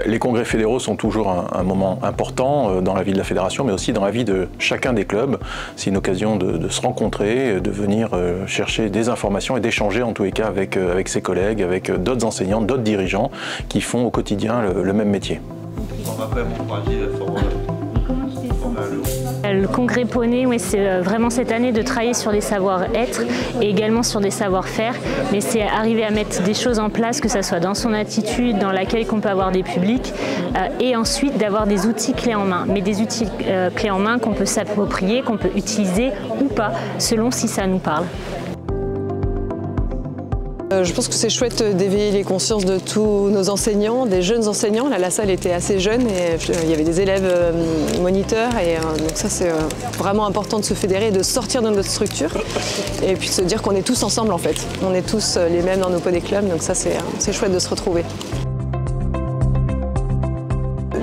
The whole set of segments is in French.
Les congrès fédéraux sont toujours un moment important dans la vie de la fédération, mais aussi dans la vie de chacun des clubs. C'est une occasion de se rencontrer, de venir chercher des informations et d'échanger en tous les cas avec ses collègues, avec d'autres enseignants, d'autres dirigeants qui font au quotidien le même métier. Le congrès poney, oui, c'est vraiment cette année de travailler sur les savoir-être et également sur des savoir-faire, mais c'est arriver à mettre des choses en place, que ce soit dans son attitude, dans laquelle on peut avoir des publics, et ensuite d'avoir des outils clés en main, mais des outils clés en main qu'on peut s'approprier, qu'on peut utiliser ou pas, selon si ça nous parle. Je pense que c'est chouette d'éveiller les consciences de tous nos enseignants, des jeunes enseignants. Là, la salle était assez jeune et il y avait des élèves moniteurs. Et donc ça, c'est vraiment important de se fédérer et de sortir de notre structure. Et puis de se dire qu'on est tous ensemble en fait. On est tous les mêmes dans nos poney clubs, donc ça, c'est chouette de se retrouver.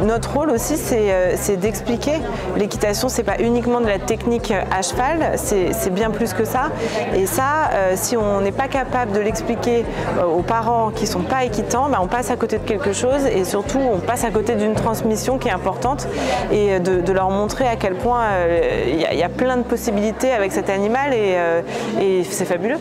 Notre rôle aussi, c'est d'expliquer. L'équitation, c'est pas uniquement de la technique à cheval, c'est bien plus que ça. Et ça, si on n'est pas capable de l'expliquer aux parents qui sont pas équitants, on passe à côté de quelque chose et surtout, on passe à côté d'une transmission qui est importante et de leur montrer à quel point il y a plein de possibilités avec cet animal et c'est fabuleux.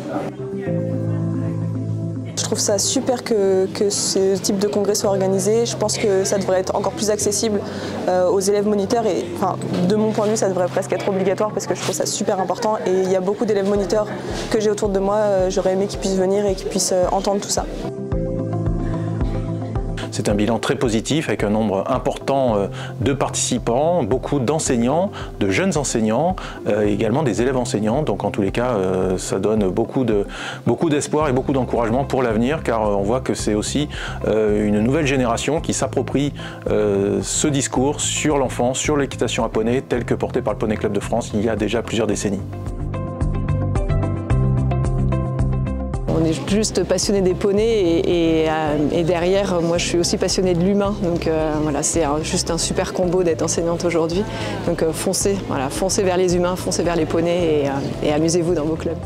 Je trouve ça super que ce type de congrès soit organisé. Je pense que ça devrait être encore plus accessible aux élèves moniteurs et enfin, de mon point de vue, ça devrait presque être obligatoire parce que je trouve ça super important. Et il y a beaucoup d'élèves moniteurs que j'ai autour de moi. J'aurais aimé qu'ils puissent venir et qu'ils puissent entendre tout ça. C'est un bilan très positif avec un nombre important de participants, beaucoup d'enseignants, de jeunes enseignants, également des élèves enseignants. Donc en tous les cas, ça donne beaucoup d'espoir et beaucoup d'encouragement pour l'avenir car on voit que c'est aussi une nouvelle génération qui s'approprie ce discours sur l'enfance, sur l'équitation à poney tel que porté par le Poney Club de France il y a déjà plusieurs décennies. On est juste passionné des poneys et derrière, moi je suis aussi passionnée de l'humain. Donc voilà, c'est juste un super combo d'être enseignante aujourd'hui. Donc foncez vers les humains, foncez vers les poneys et amusez-vous dans vos clubs.